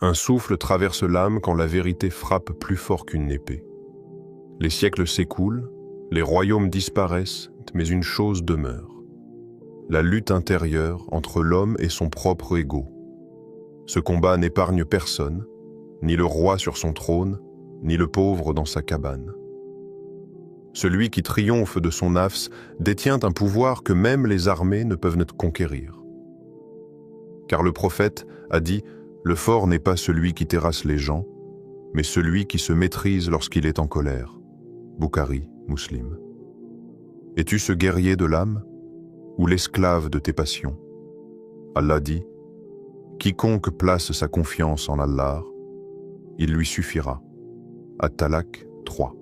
Un souffle traverse l'âme quand la vérité frappe plus fort qu'une épée. Les siècles s'écoulent, les royaumes disparaissent, mais une chose demeure. La lutte intérieure entre l'homme et son propre ego. Ce combat n'épargne personne, ni le roi sur son trône, ni le pauvre dans sa cabane. Celui qui triomphe de son nafs détient un pouvoir que même les armées ne peuvent conquérir. Car le prophète a dit « Le fort n'est pas celui qui terrasse les gens, mais celui qui se maîtrise lorsqu'il est en colère. » Bukhari, Muslim. Es-tu ce guerrier de l'âme ou l'esclave de tes passions? Allah dit « Quiconque place sa confiance en Allah, il lui suffira. » At-Talaq 3.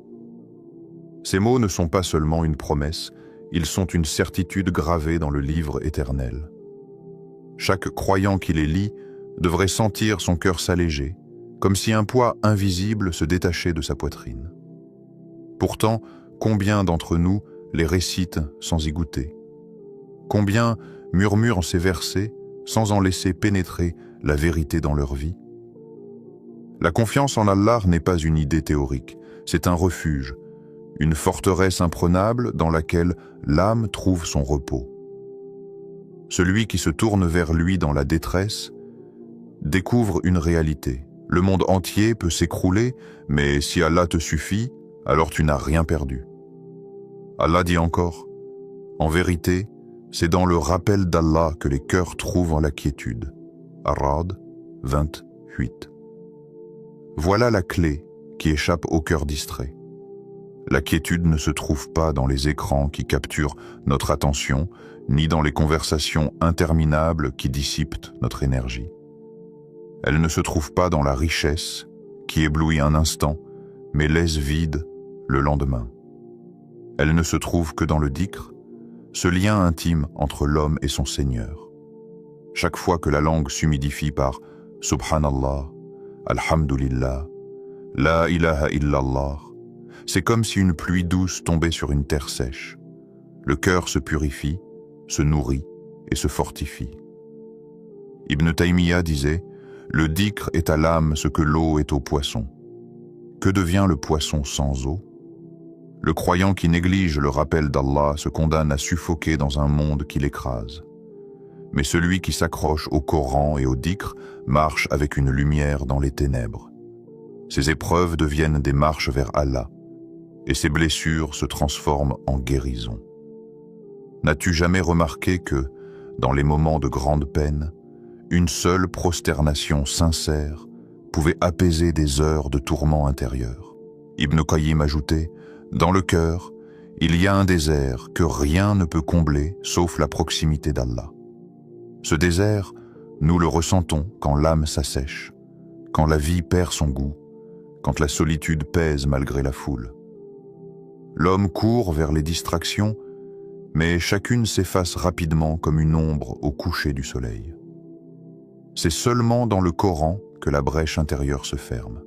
Ces mots ne sont pas seulement une promesse, ils sont une certitude gravée dans le livre éternel. Chaque croyant qui les lit devrait sentir son cœur s'alléger, comme si un poids invisible se détachait de sa poitrine. Pourtant, combien d'entre nous les récitent sans y goûter? Combien murmurent ces versets sans en laisser pénétrer la vérité dans leur vie? La confiance en Allah n'est pas une idée théorique, c'est un refuge, une forteresse imprenable dans laquelle l'âme trouve son repos. Celui qui se tourne vers lui dans la détresse découvre une réalité. Le monde entier peut s'écrouler, mais si Allah te suffit, alors tu n'as rien perdu. Allah dit encore, « En vérité, c'est dans le rappel d'Allah que les cœurs trouvent la quiétude. » Ar-Ra'd 28. Voilà la clé qui échappe au cœur distrait. La quiétude ne se trouve pas dans les écrans qui capturent notre attention, ni dans les conversations interminables qui dissipent notre énergie. Elle ne se trouve pas dans la richesse qui éblouit un instant, mais laisse vide le lendemain. Elle ne se trouve que dans le dhikr, ce lien intime entre l'homme et son Seigneur. Chaque fois que la langue s'humidifie par « Subhanallah »,« Alhamdulillah »,« La ilaha illallah », c'est comme si une pluie douce tombait sur une terre sèche. Le cœur se purifie, se nourrit et se fortifie. Ibn Taymiyyah disait « Le dhikr est à l'âme ce que l'eau est au poisson. Que devient le poisson sans eau? Le croyant qui néglige le rappel d'Allah se condamne à suffoquer dans un monde qui l'écrase. Mais celui qui s'accroche au Coran et au dhikr marche avec une lumière dans les ténèbres. Ses épreuves deviennent des marches vers Allah, et ses blessures se transforment en guérison. N'as-tu jamais remarqué que, dans les moments de grande peine, une seule prosternation sincère pouvait apaiser des heures de tourments intérieurs? Ibn Qayyim ajoutait, « Dans le cœur, il y a un désert que rien ne peut combler sauf la proximité d'Allah. Ce désert, nous le ressentons quand l'âme s'assèche, quand la vie perd son goût, quand la solitude pèse malgré la foule. L'homme court vers les distractions, mais chacune s'efface rapidement comme une ombre au coucher du soleil. C'est seulement dans le Coran que la brèche intérieure se ferme.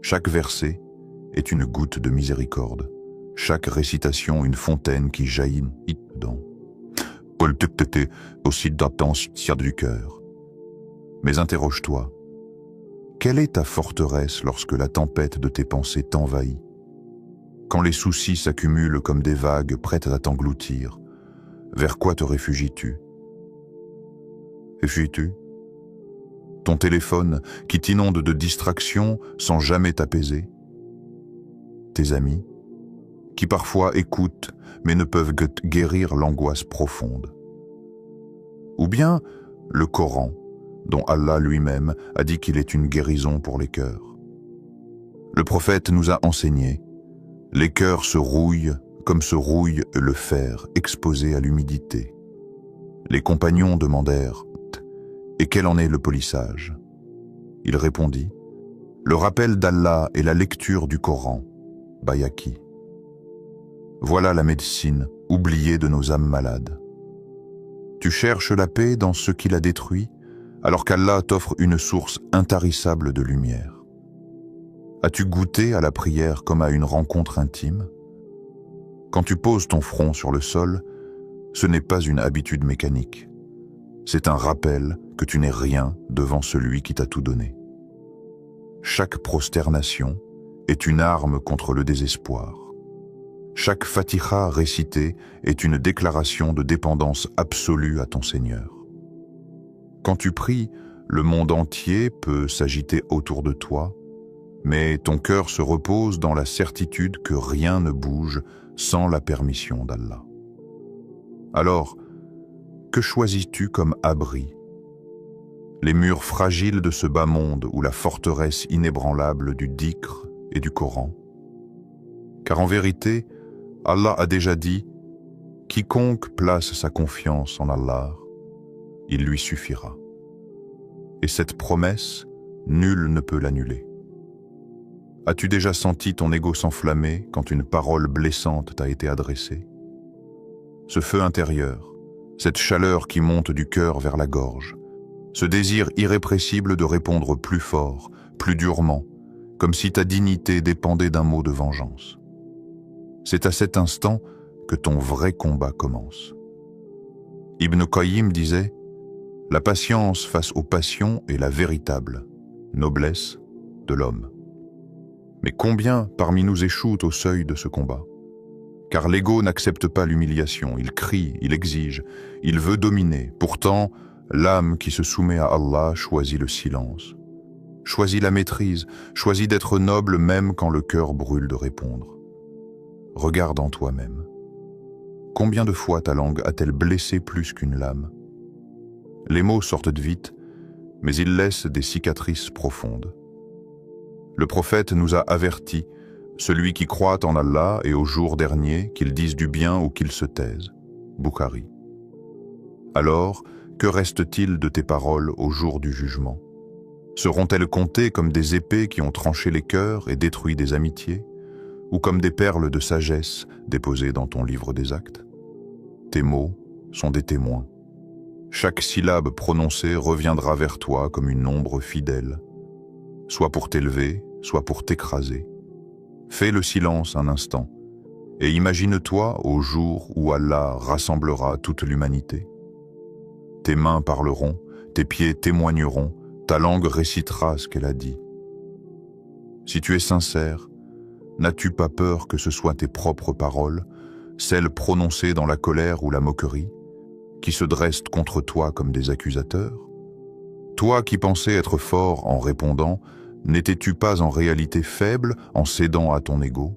Chaque verset est une goutte de miséricorde, chaque récitation une fontaine qui jaillit dedans. Aussi d'attention du cœur. Mais interroge-toi, quelle est ta forteresse lorsque la tempête de tes pensées t'envahit? Quand les soucis s'accumulent comme des vagues prêtes à t'engloutir, vers quoi te réfugies-tu? Ton téléphone qui t'inonde de distractions sans jamais t'apaiser? Tes amis, qui parfois écoutent mais ne peuvent guérir l'angoisse profonde? Ou bien le Coran, dont Allah lui-même a dit qu'il est une guérison pour les cœurs. Le prophète nous a enseigné, les cœurs se rouillent comme se rouille le fer exposé à l'humidité. Les compagnons demandèrent, et quel en est le polissage? Il répondit, le rappel d'Allah et la lecture du Coran, Bayhaqi. Voilà la médecine oubliée de nos âmes malades. Tu cherches la paix dans ce qui la détruit, alors qu'Allah t'offre une source intarissable de lumière. As-tu goûté à la prière comme à une rencontre intime? Quand tu poses ton front sur le sol, ce n'est pas une habitude mécanique. C'est un rappel que tu n'es rien devant celui qui t'a tout donné. Chaque prosternation est une arme contre le désespoir. Chaque Fatiha récitée est une déclaration de dépendance absolue à ton Seigneur. Quand tu pries, le monde entier peut s'agiter autour de toi, mais ton cœur se repose dans la certitude que rien ne bouge sans la permission d'Allah. Alors, que choisis-tu comme abri? Les murs fragiles de ce bas monde ou la forteresse inébranlable du Dhikr et du Coran? Car en vérité, Allah a déjà dit « Quiconque place sa confiance en Allah, il lui suffira. » Et cette promesse, nul ne peut l'annuler. As-tu déjà senti ton ego s'enflammer quand une parole blessante t'a été adressée? Ce feu intérieur, cette chaleur qui monte du cœur vers la gorge, ce désir irrépressible de répondre plus fort, plus durement, comme si ta dignité dépendait d'un mot de vengeance. C'est à cet instant que ton vrai combat commence. Ibn Qayyim disait « La patience face aux passions est la véritable noblesse de l'homme. » Mais combien parmi nous échouent au seuil de ce combat? Car l'ego n'accepte pas l'humiliation, il crie, il exige, il veut dominer. Pourtant, l'âme qui se soumet à Allah choisit le silence, choisit la maîtrise, choisit d'être noble même quand le cœur brûle de répondre. Regarde en toi-même. Combien de fois ta langue a-t-elle blessé plus qu'une lame? Les mots sortent vite, mais ils laissent des cicatrices profondes. Le prophète nous a avertis, celui qui croit en Allah et au jour dernier, qu'il dise du bien ou qu'il se taise. Bukhari. Alors, que reste-t-il de tes paroles au jour du jugement? Seront-elles comptées comme des épées qui ont tranché les cœurs et détruit des amitiés, ou comme des perles de sagesse déposées dans ton livre des actes? Tes mots sont des témoins. Chaque syllabe prononcée reviendra vers toi comme une ombre fidèle, soit pour t'élever, soit pour t'écraser. Fais le silence un instant, et imagine-toi au jour où Allah rassemblera toute l'humanité. Tes mains parleront, tes pieds témoigneront, ta langue récitera ce qu'elle a dit. Si tu es sincère, n'as-tu pas peur que ce soit tes propres paroles, celles prononcées dans la colère ou la moquerie, qui se dressent contre toi comme des accusateurs? Toi qui pensais être fort en répondant, n'étais-tu pas en réalité faible en cédant à ton ego?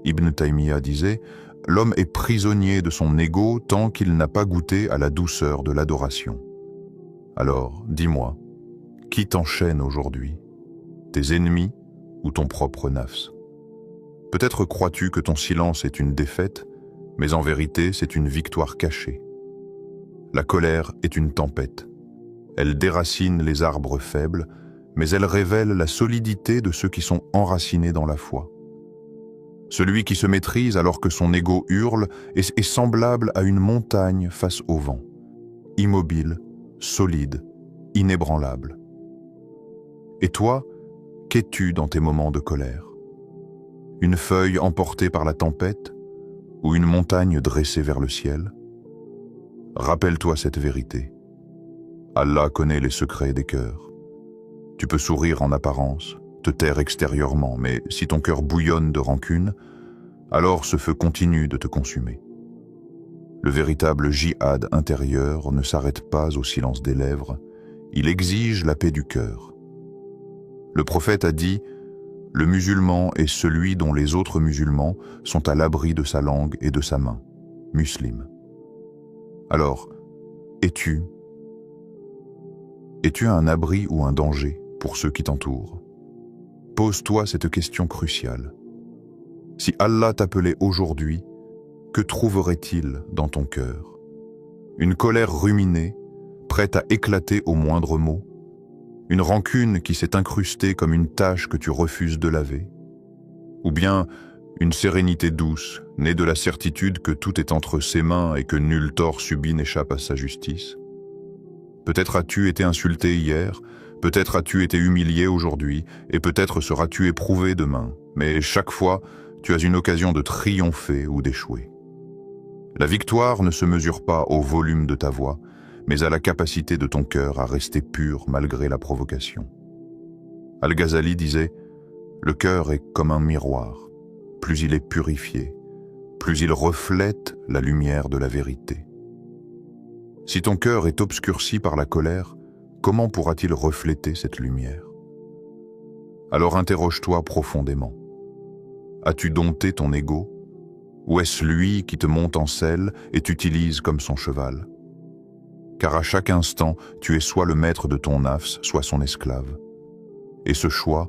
Ibn Taymiyyah disait « L'homme est prisonnier de son ego tant qu'il n'a pas goûté à la douceur de l'adoration. » Alors, dis-moi, qui t'enchaîne aujourd'hui? Tes ennemis ou ton propre nafs? Peut-être crois-tu que ton silence est une défaite, mais en vérité c'est une victoire cachée. La colère est une tempête. Elle déracine les arbres faibles, mais elle révèle la solidité de ceux qui sont enracinés dans la foi. Celui qui se maîtrise alors que son ego hurle est semblable à une montagne face au vent, immobile, solide, inébranlable. Et toi, qu'es-tu dans tes moments de colère? Une feuille emportée par la tempête ou une montagne dressée vers le ciel? Rappelle-toi cette vérité. Allah connaît les secrets des cœurs. Tu peux sourire en apparence, te taire extérieurement, mais si ton cœur bouillonne de rancune, alors ce feu continue de te consumer. Le véritable djihad intérieur ne s'arrête pas au silence des lèvres, il exige la paix du cœur. Le prophète a dit « Le musulman est celui dont les autres musulmans sont à l'abri de sa langue et de sa main. » Muslim. Alors, es-tu un abri ou un danger pour ceux qui t'entourent? Pose-toi cette question cruciale. Si Allah t'appelait aujourd'hui, que trouverait-il dans ton cœur? Une colère ruminée, prête à éclater au moindre mot? Une rancune qui s'est incrustée comme une tache que tu refuses de laver? Ou bien une sérénité douce, née de la certitude que tout est entre ses mains et que nul tort subi n'échappe à sa justice? Peut-être as-tu été insulté hier, peut-être as-tu été humilié aujourd'hui, et peut-être seras-tu éprouvé demain, mais chaque fois, tu as une occasion de triompher ou d'échouer. La victoire ne se mesure pas au volume de ta voix, mais à la capacité de ton cœur à rester pur malgré la provocation. Al-Ghazali disait « Le cœur est comme un miroir. Plus il est purifié, plus il reflète la lumière de la vérité. Si ton cœur est obscurci par la colère, comment pourra-t-il refléter cette lumière? Alors interroge-toi profondément. As-tu dompté ton ego? Ou est-ce lui qui te monte en selle et t'utilise comme son cheval? Car à chaque instant, tu es soit le maître de ton nafs, soit son esclave. Et ce choix,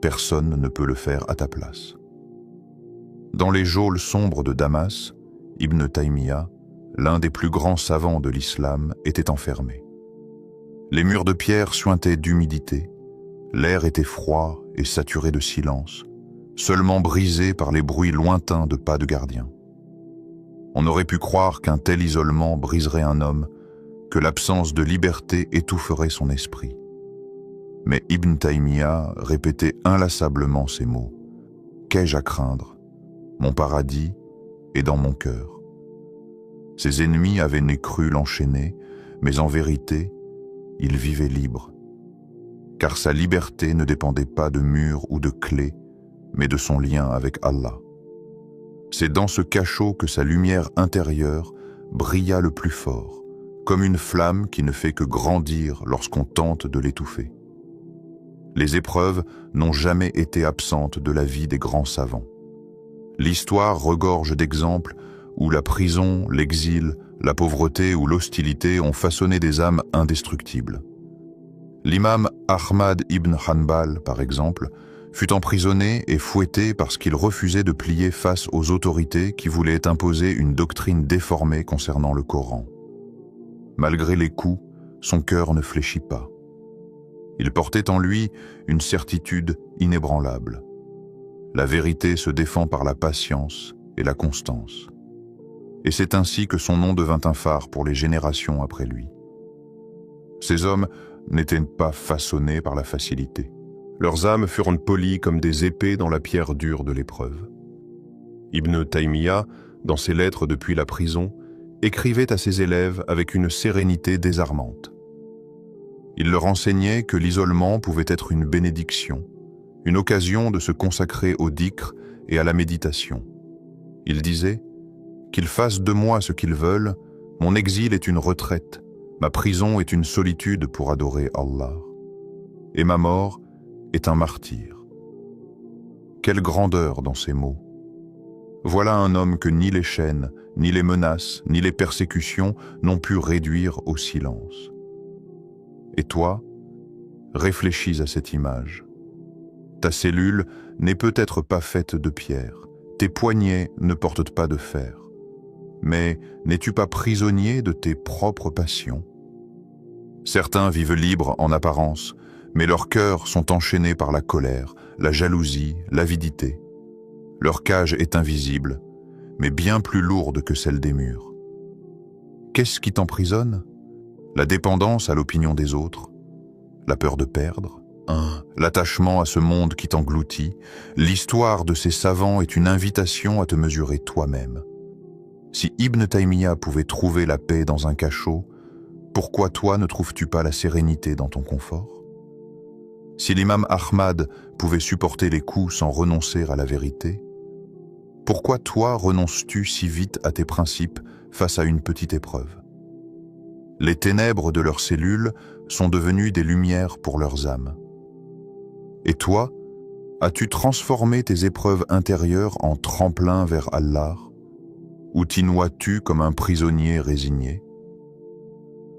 personne ne peut le faire à ta place. Dans les geôles sombres de Damas, Ibn Taymiyyah, l'un des plus grands savants de l'islam, était enfermé. Les murs de pierre suintaient d'humidité, l'air était froid et saturé de silence, seulement brisé par les bruits lointains de pas de gardien. On aurait pu croire qu'un tel isolement briserait un homme, que l'absence de liberté étoufferait son esprit. Mais Ibn Taymiyyah répétait inlassablement ces mots. « Qu'ai-je à craindre? Mon paradis est dans mon cœur. » Ses ennemis avaient cru l'enchaîner, mais en vérité, il vivait libre. Car sa liberté ne dépendait pas de murs ou de clés, mais de son lien avec Allah. C'est dans ce cachot que sa lumière intérieure brilla le plus fort, comme une flamme qui ne fait que grandir lorsqu'on tente de l'étouffer. Les épreuves n'ont jamais été absentes de la vie des grands savants. L'histoire regorge d'exemples où la prison, l'exil, la pauvreté ou l'hostilité ont façonné des âmes indestructibles. L'imam Ahmad ibn Hanbal, par exemple, fut emprisonné et fouetté parce qu'il refusait de plier face aux autorités qui voulaient imposer une doctrine déformée concernant le Coran. Malgré les coups, son cœur ne fléchit pas. Il portait en lui une certitude inébranlable. La vérité se défend par la patience et la constance. Et c'est ainsi que son nom devint un phare pour les générations après lui. Ces hommes n'étaient pas façonnés par la facilité. Leurs âmes furent polies comme des épées dans la pierre dure de l'épreuve. Ibn Taymiyyah, dans ses lettres depuis la prison, écrivait à ses élèves avec une sérénité désarmante. Il leur enseignait que l'isolement pouvait être une bénédiction, une occasion de se consacrer au dhikr et à la méditation. Il disait « Qu'ils fassent de moi ce qu'ils veulent, mon exil est une retraite, ma prison est une solitude pour adorer Allah. Et ma mort est un martyr. » Quelle grandeur dans ces mots! Voilà un homme que ni les chaînes, ni les menaces, ni les persécutions n'ont pu réduire au silence. Et toi, réfléchis à cette image. Ta cellule n'est peut-être pas faite de pierre, tes poignets ne portent pas de fer. Mais n'es-tu pas prisonnier de tes propres passions? Certains vivent libres en apparence, mais leurs cœurs sont enchaînés par la colère, la jalousie, l'avidité. Leur cage est invisible, mais bien plus lourde que celle des murs. Qu'est-ce qui t'emprisonne? La dépendance à l'opinion des autres, la peur de perdre, l'attachement à ce monde qui t'engloutit. L'histoire de ces savants est une invitation à te mesurer toi-même. Si Ibn Taymiyyah pouvait trouver la paix dans un cachot, pourquoi toi ne trouves-tu pas la sérénité dans ton confort? Si l'imam Ahmad pouvait supporter les coups sans renoncer à la vérité, pourquoi toi renonces-tu si vite à tes principes face à une petite épreuve? Les ténèbres de leurs cellules sont devenues des lumières pour leurs âmes. Et toi, as-tu transformé tes épreuves intérieures en tremplin vers Allah, ou t'y noies-tu comme un prisonnier résigné?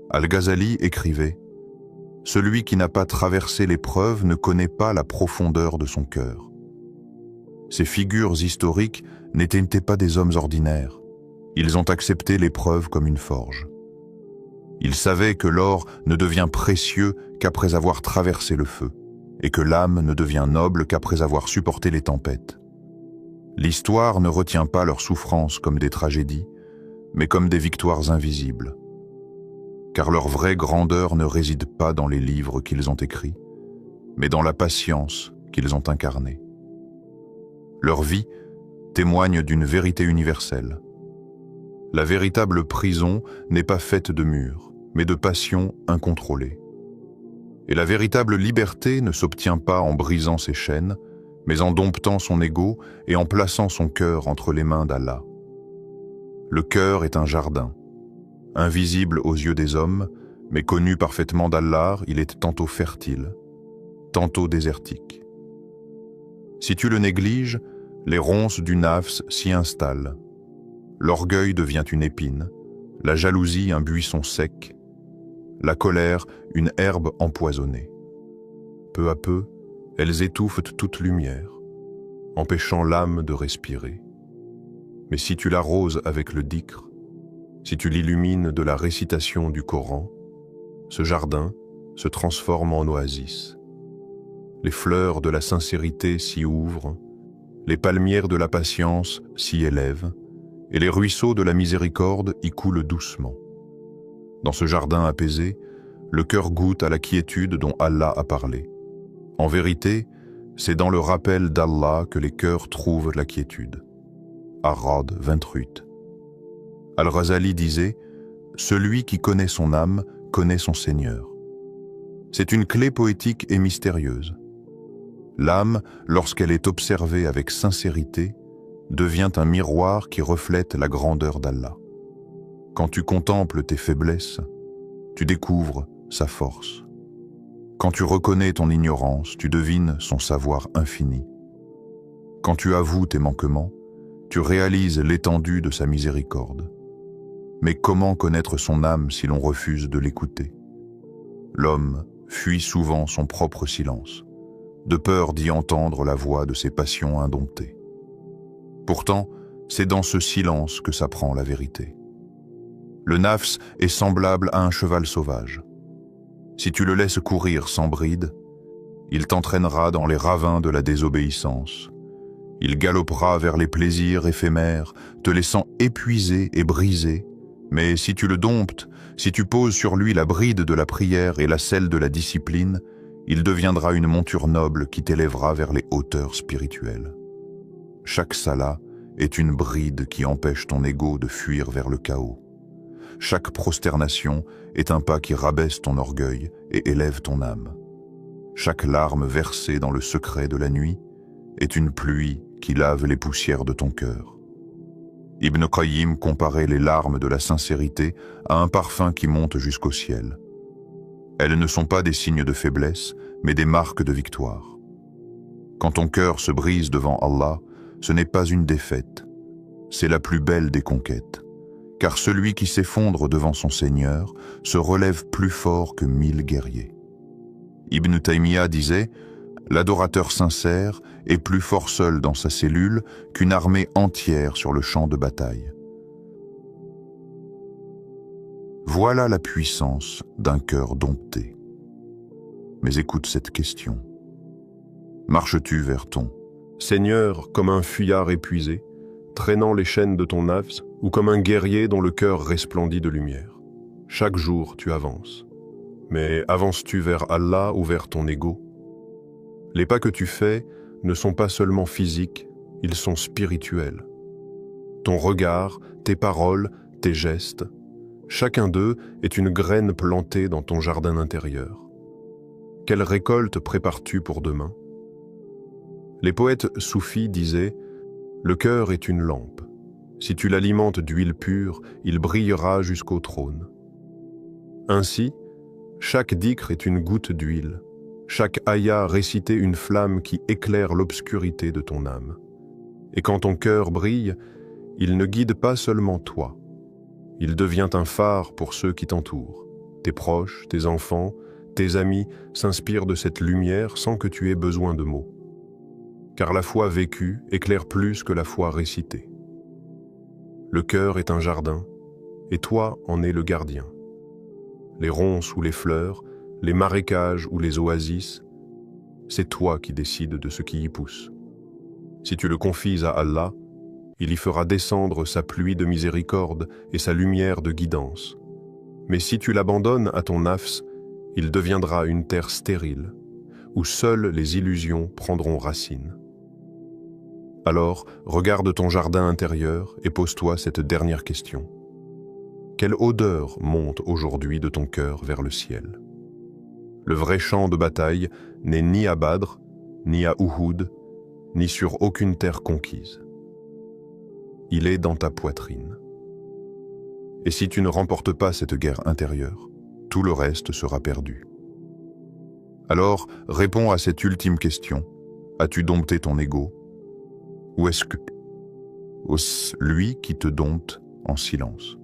Al-Ghazali écrivait « Celui qui n'a pas traversé l'épreuve ne connaît pas la profondeur de son cœur. » Ces figures historiques n'étaient pas des hommes ordinaires. Ils ont accepté l'épreuve comme une forge. Ils savaient que l'or ne devient précieux qu'après avoir traversé le feu, et que l'âme ne devient noble qu'après avoir supporté les tempêtes. L'histoire ne retient pas leurs souffrances comme des tragédies, mais comme des victoires invisibles. Car leur vraie grandeur ne réside pas dans les livres qu'ils ont écrits, mais dans la patience qu'ils ont incarnée. Leur vie témoigne d'une vérité universelle. La véritable prison n'est pas faite de murs, mais de passions incontrôlées. Et la véritable liberté ne s'obtient pas en brisant ses chaînes, mais en domptant son ego et en plaçant son cœur entre les mains d'Allah. Le cœur est un jardin. Invisible aux yeux des hommes, mais connu parfaitement d'Allah, il est tantôt fertile, tantôt désertique. Si tu le négliges, les ronces du nafs s'y installent. L'orgueil devient une épine, la jalousie un buisson sec, la colère une herbe empoisonnée. Peu à peu, elles étouffent toute lumière, empêchant l'âme de respirer. Mais si tu l'arroses avec le dhikr, si tu l'illumines de la récitation du Coran, ce jardin se transforme en oasis. Les fleurs de la sincérité s'y ouvrent, les palmières de la patience s'y élèvent, et les ruisseaux de la miséricorde y coulent doucement. Dans ce jardin apaisé, le cœur goûte à la quiétude dont Allah a parlé. En vérité, c'est dans le rappel d'Allah que les cœurs trouvent la quiétude. Ar-Ra'd 28. Al-Ghazali disait « Celui qui connaît son âme connaît son Seigneur ». C'est une clé poétique et mystérieuse. L'âme, lorsqu'elle est observée avec sincérité, devient un miroir qui reflète la grandeur d'Allah. Quand tu contemples tes faiblesses, tu découvres sa force. Quand tu reconnais ton ignorance, tu devines son savoir infini. Quand tu avoues tes manquements, tu réalises l'étendue de sa miséricorde. Mais comment connaître son âme si l'on refuse de l'écouter? L'homme fuit souvent son propre silence, de peur d'y entendre la voix de ses passions indomptées. Pourtant, c'est dans ce silence que s'apprend la vérité. Le nafs est semblable à un cheval sauvage. Si tu le laisses courir sans bride, il t'entraînera dans les ravins de la désobéissance. Il galopera vers les plaisirs éphémères, te laissant épuisé et brisé. Mais si tu le domptes, si tu poses sur lui la bride de la prière et la selle de la discipline, il deviendra une monture noble qui t'élèvera vers les hauteurs spirituelles. Chaque salat est une bride qui empêche ton ego de fuir vers le chaos. Chaque prosternation est un pas qui rabaisse ton orgueil et élève ton âme. Chaque larme versée dans le secret de la nuit est une pluie qui lave les poussières de ton cœur. Ibn Qayyim comparait les larmes de la sincérité à un parfum qui monte jusqu'au ciel. Elles ne sont pas des signes de faiblesse, mais des marques de victoire. Quand ton cœur se brise devant Allah, ce n'est pas une défaite, c'est la plus belle des conquêtes. Car celui qui s'effondre devant son Seigneur se relève plus fort que 1000 guerriers. Ibn Taymiyyah disait « L'adorateur sincère est plus fort seul dans sa cellule qu'une armée entière sur le champ de bataille. » Voilà la puissance d'un cœur dompté. Mais écoute cette question. Marches-tu vers ton Seigneur, comme un fuyard épuisé, traînant les chaînes de ton nafs, ou comme un guerrier dont le cœur resplendit de lumière? Chaque jour, tu avances. Mais avances-tu vers Allah ou vers ton ego? Les pas que tu fais ne sont pas seulement physiques, ils sont spirituels. Ton regard, tes paroles, tes gestes, chacun d'eux est une graine plantée dans ton jardin intérieur. Quelle récolte prépares-tu pour demain? Les poètes soufis disaient « Le cœur est une lampe. Si tu l'alimentes d'huile pure, il brillera jusqu'au trône. » Ainsi, chaque dhikr est une goutte d'huile, chaque ayah récité une flamme qui éclaire l'obscurité de ton âme. Et quand ton cœur brille, il ne guide pas seulement toi. Il devient un phare pour ceux qui t'entourent. Tes proches, tes enfants, tes amis s'inspirent de cette lumière sans que tu aies besoin de mots. Car la foi vécue éclaire plus que la foi récitée. Le cœur est un jardin, et toi en es le gardien. Les ronces ou les fleurs, les marécages ou les oasis, c'est toi qui décides de ce qui y pousse. Si tu le confies à Allah, il y fera descendre sa pluie de miséricorde et sa lumière de guidance. Mais si tu l'abandonnes à ton nafs, il deviendra une terre stérile, où seules les illusions prendront racine. Alors, regarde ton jardin intérieur et pose-toi cette dernière question. Quelle odeur monte aujourd'hui de ton cœur vers le ciel? Le vrai champ de bataille n'est ni à Badr, ni à Uhud, ni sur aucune terre conquise. Il est dans ta poitrine. Et si tu ne remportes pas cette guerre intérieure, tout le reste sera perdu. Alors, réponds à cette ultime question. As-tu dompté ton ego? Ou est-ce lui qui te dompte en silence?